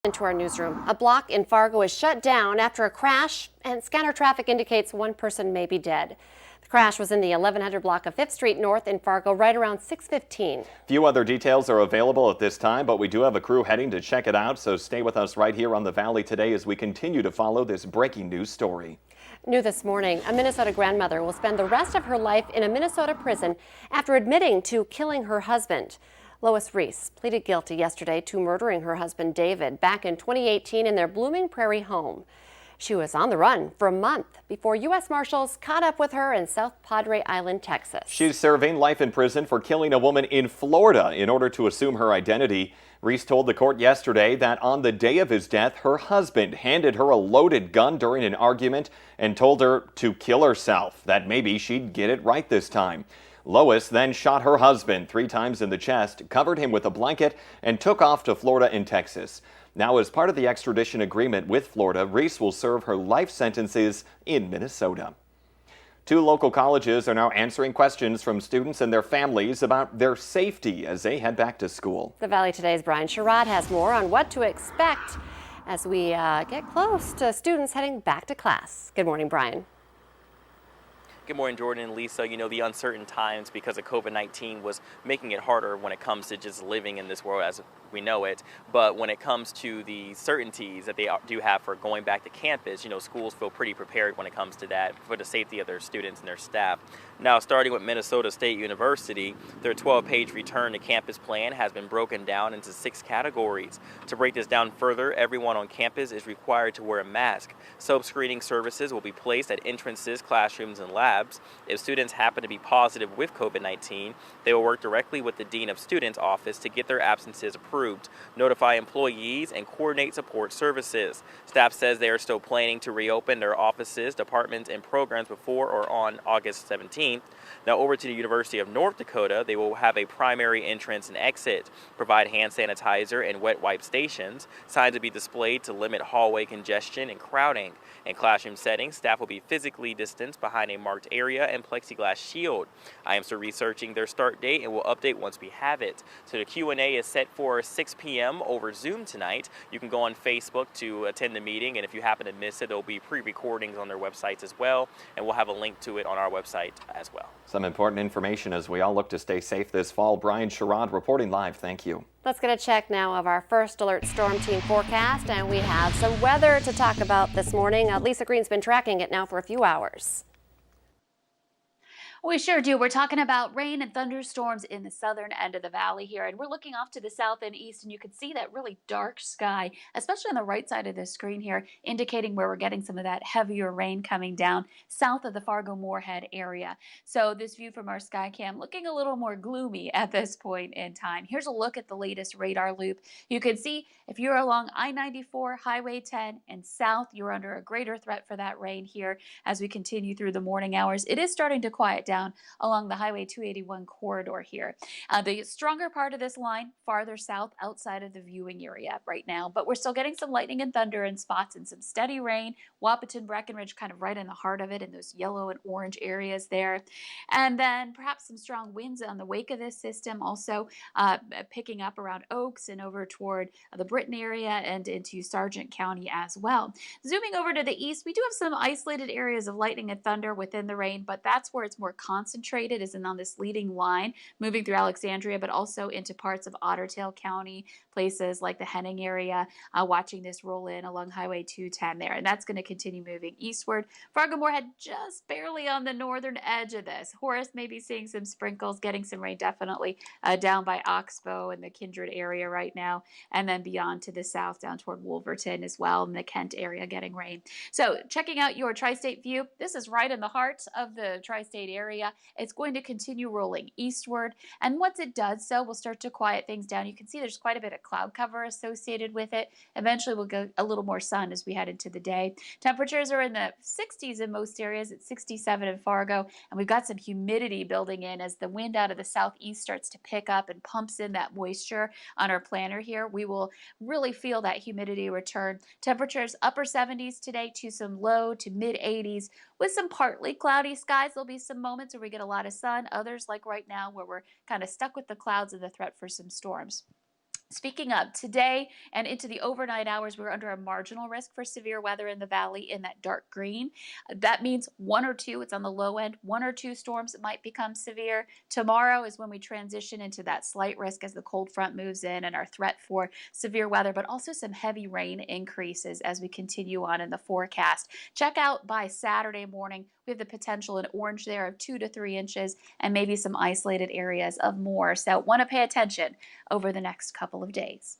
Into our newsroom. A block in Fargo is shut down after a crash, and scanner traffic indicates one person may be dead. The crash was in the 1100 block of 5th Street North in Fargo right around 6:15. Few other details are available at this time, but we do have a crew heading to check it out, so stay with us right here on the Valley today as we continue to follow this breaking news story. New this morning, a Minnesota grandmother will spend the rest of her life in a Minnesota prison after admitting to killing her husband. Lois Reese pleaded guilty yesterday to murdering her husband David back in 2018 in their Blooming Prairie home. She was on the run for a month before U.S. Marshals caught up with her in South Padre Island, Texas. She's serving life in prison for killing a woman in Florida in order to assume her identity. Reese told the court yesterday that on the day of his death, her husband handed her a loaded gun during an argument and told her to kill herself, that maybe she'd get it right this time. Lois then shot her husband 3 times in the chest, covered him with a blanket, and took off to Florida and Texas. Now, as part of the extradition agreement with Florida, Reese will serve her life sentences in Minnesota. 2 local colleges are now answering questions from students and their families about their safety as they head back to school. The Valley Today's Brian Sherrod has more on what to expect as we get close to students heading back to class. Good morning, Brian. Good morning, Jordan and Lisa. You know, the uncertain times because of COVID-19 was making it harder when it comes to just living in this world as we know it. But when it comes to the certainties that they do have for going back to campus, you know, schools feel pretty prepared when it comes to that for the safety of their students and their staff. Now, starting with Minnesota State University, their 12-page return to campus plan has been broken down into 6 categories. To break this down further, everyone on campus is required to wear a mask. Self-screening services will be placed at entrances, classrooms, and labs. If students happen to be positive with COVID-19, they will work directly with the Dean of Students office to get their absences approved, notify employees, and coordinate support services. Staff says they are still planning to reopen their offices, departments, and programs before or on August 17th. Now over to the University of North Dakota, they will have a primary entrance and exit, provide hand sanitizer and wet wipe stations. Signs will be displayed to limit hallway congestion and crowding. In classroom settings, staff will be physically distanced behind a marked area and plexiglass shield. I am still researching their start date and will update once we have it. So the Q&A is set for 6 p.m. over Zoom tonight. You can go on Facebook to attend the meeting, and if you happen to miss it, there will be pre-recordings on their websites as well, and we'll have a link to it on our website as well. Some important information as we all look to stay safe this fall. Brian Sherrod reporting live. Thank you. Let's get a check now of our first alert storm team forecast, and we have some weather to talk about this morning. Lisa Green's been tracking it now for a few hours. We sure do. We're talking about rain and thunderstorms in the southern end of the valley here, and we're looking off to the south and east, and you can see that really dark sky, especially on the right side of the screen here, indicating where we're getting some of that heavier rain coming down south of the Fargo-Moorhead area. So this view from our sky cam looking a little more gloomy at this point in time. Here's a look at the latest radar loop. You can see if you're along I-94, Highway 10, and south, you're under a greater threat for that rain here as we continue through the morning hours. It is starting to quiet down along the Highway 281 corridor here. The stronger part of this line farther south outside of the viewing area right now, but we're still getting some lightning and thunder in spots and some steady rain. Wahpeton, Breckenridge kind of right in the heart of it in those yellow and orange areas there. And then perhaps some strong winds on the wake of this system also picking up around Oaks and over toward the Britton area and into Sargent County as well. Zooming over to the east, we do have some isolated areas of lightning and thunder within the rain, but that's where it's more concentrated, is on this leading line moving through Alexandria, but also into parts of Ottertail County, places like the Henning area, watching this roll in along Highway 210 there, and that's going to continue moving eastward. Fargo-Moorhead just barely on the northern edge of this. Horace may be seeing some sprinkles, getting some rain definitely down by Oxbow and the Kindred area right now, and then beyond to the south down toward Wolverton as well, in the Kent area getting rain. So checking out your tri-state view, this is right in the heart of the tri-state area. It's going to continue rolling eastward, and once it does so, we'll start to quiet things down. You can see there's quite a bit of cloud cover associated with it. Eventually we'll get a little more sun as we head into the day. Temperatures are in the 60s in most areas. It's 67 in Fargo, and we've got some humidity building in as the wind out of the southeast starts to pick up and pumps in that moisture on our planner here. We will really feel that humidity return. Temperatures upper 70s today to some low to mid 80s with some partly cloudy skies. There'll be some moments where we get a lot of sun, others like right now where we're kind of stuck with the clouds and the threat for some storms. Speaking of today and into the overnight hours, we're under a marginal risk for severe weather in the valley in that dark green. That means one or two, it's on the low end, one or two storms that might become severe. Tomorrow is when we transition into that slight risk as the cold front moves in and our threat for severe weather, but also some heavy rain increases as we continue on in the forecast. Check out by Saturday morning. We have the potential in orange there of 2 to 3 inches and maybe some isolated areas of more. So want to pay attention over the next couple of days.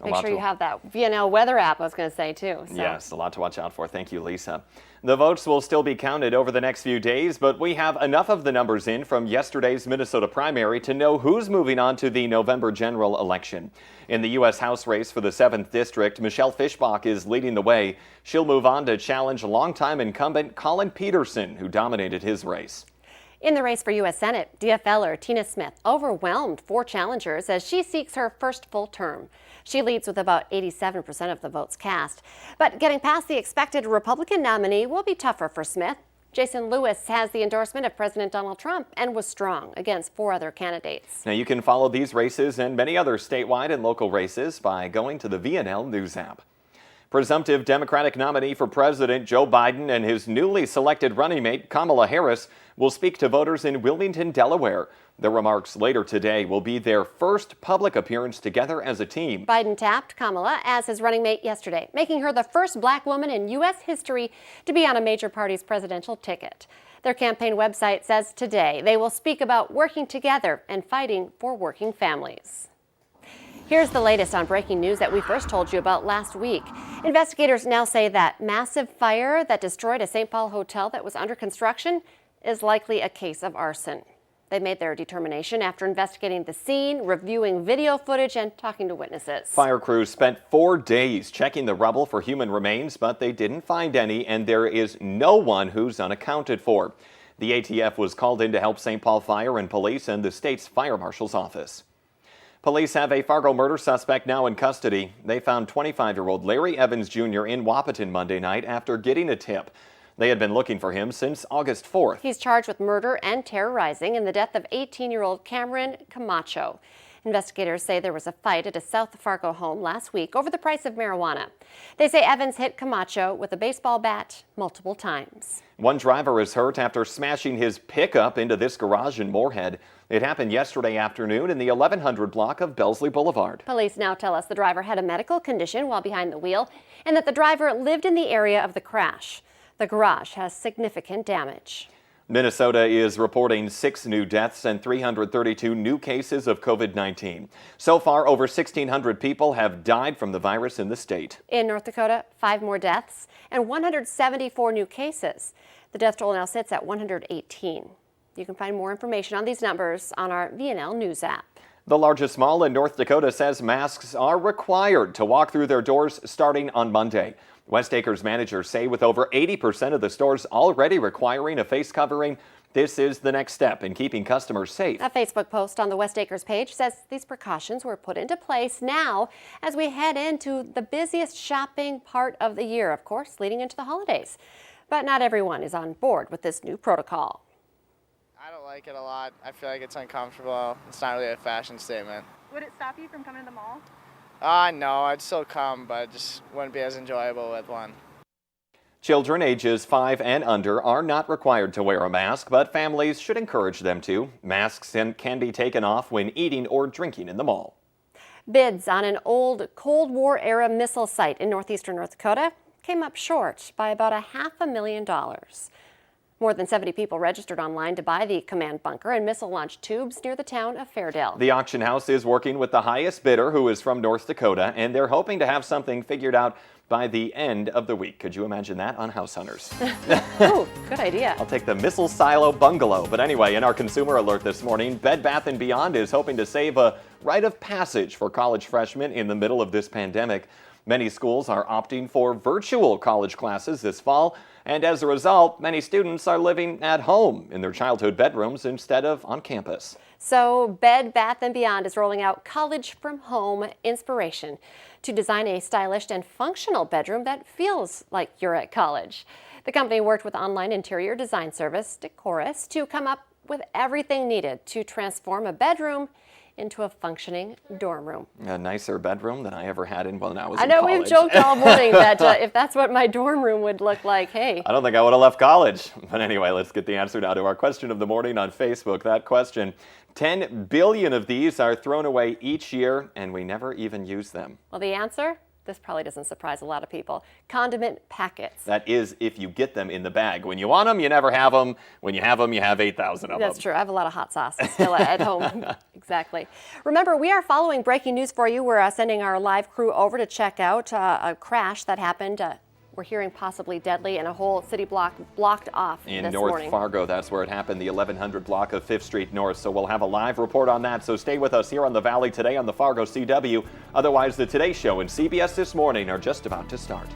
Make sure you have that VNL weather app, I was going to say, too. So. Yes, a lot to watch out for. Thank you, Lisa. The votes will still be counted over the next few days, but we have enough of the numbers in from yesterday's Minnesota primary to know who's moving on to the November general election. In the U.S. House race for the 7th District, Michelle Fischbach is leading the way. She'll move on to challenge longtime incumbent Colin Peterson, who dominated his race. In the race for U.S. Senate, DFLer Tina Smith overwhelmed 4 challengers as she seeks her first full term. She leads with about 87% of the votes cast. But getting past the expected Republican nominee will be tougher for Smith. Jason Lewis has the endorsement of President Donald Trump and was strong against 4 other candidates. Now you can follow these races and many other statewide and local races by going to the VNL News app. Presumptive Democratic nominee for President Joe Biden and his newly selected running mate Kamala Harris will speak to voters in Wilmington, Delaware. Their remarks later today will be their first public appearance together as a team. Biden tapped Kamala as his running mate yesterday, making her the first black woman in U.S. history to be on a major party's presidential ticket. Their campaign website says today they will speak about working together and fighting for working families. Here's the latest on breaking news that we first told you about last week. Investigators now say that massive fire that destroyed a St. Paul hotel that was under construction is likely a case of arson. They made their determination after investigating the scene, reviewing video footage, and talking to witnesses. Fire crews spent 4 days checking the rubble for human remains, but they didn't find any, and there is no one who's unaccounted for. The ATF was called in to help St. Paul Fire and Police and the state's fire marshal's office. Police have a Fargo murder suspect now in custody. They found 25-year-old Larry Evans Jr. in Wahpeton Monday night after getting a tip. They had been looking for him since August 4th. He's charged with murder and terrorizing in the death of 18-year-old Cameron Camacho. Investigators say there was a fight at a South Fargo home last week over the price of marijuana. They say Evans hit Camacho with a baseball bat multiple times. One driver is hurt after smashing his pickup into this garage in Moorhead. It happened yesterday afternoon in the 1100 block of Bellesley Boulevard. Police now tell us the driver had a medical condition while behind the wheel and that the driver lived in the area of the crash. The garage has significant damage. Minnesota is reporting 6 new deaths and 332 new cases of COVID-19. So far, over 1,600 people have died from the virus in the state. In North Dakota, 5 more deaths and 174 new cases. The death toll now sits at 118. You can find more information on these numbers on our VNL News app. The largest mall in North Dakota says masks are required to walk through their doors starting on Monday. West Acres managers say with over 80% of the stores already requiring a face covering, this is the next step in keeping customers safe. A Facebook post on the West Acres page says these precautions were put into place now as we head into the busiest shopping part of the year, of course, leading into the holidays. But not everyone is on board with this new protocol. I don't like it a lot. I feel like it's uncomfortable. It's not really a fashion statement. Would it stop you from coming to the mall? No, I'd still come, but it just wouldn't be as enjoyable with one. Children ages 5 and under are not required to wear a mask, but families should encourage them to. Masks can be taken off when eating or drinking in the mall. Bids on an old Cold War era missile site in northeastern North Dakota came up short by about $500,000. More than 70 people registered online to buy the command bunker and missile launch tubes near the town of Fairdale. The auction house is working with the highest bidder, who is from North Dakota, and they're hoping to have something figured out by the end of the week. Could you imagine that on House Hunters? Ooh, good idea. I'll take the missile silo bungalow. But anyway, in our consumer alert this morning, Bed Bath & Beyond is hoping to save a rite of passage for college freshmen in the middle of this pandemic. Many schools are opting for virtual college classes this fall, and as a result, many students are living at home in their childhood bedrooms instead of on campus. So Bed Bath & Beyond is rolling out College from Home inspiration to design a stylish and functional bedroom that feels like you're at college. The company worked with online interior design service Decorus to come up with everything needed to transform a bedroom into a functioning dorm room. A nicer bedroom than I ever had in when I was I in know college. we've joked all morning that if that's what my dorm room would look like, hey. I don't think I would have left college. But anyway, let's get the answer now to our question of the morning on Facebook. That question, 10 billion of these are thrown away each year, and we never even use them. Well, the answer? This probably doesn't surprise a lot of people. Condiment packets. That is if you get them in the bag. When you want them, you never have them. When you have them, you have 8,000 of them. That's true. I have a lot of hot sauce still at home. Exactly. Remember, we are following breaking news for you. We're sending our live crew over to check out a crash that happened. We're hearing possibly deadly, and a whole city block blocked off In this North morning. Fargo, that's where it happened, the 1100 block of 5th Street North. So we'll have a live report on that. So stay with us here on the Valley today on the Fargo CW. Otherwise, the Today Show and CBS This Morning are just about to start.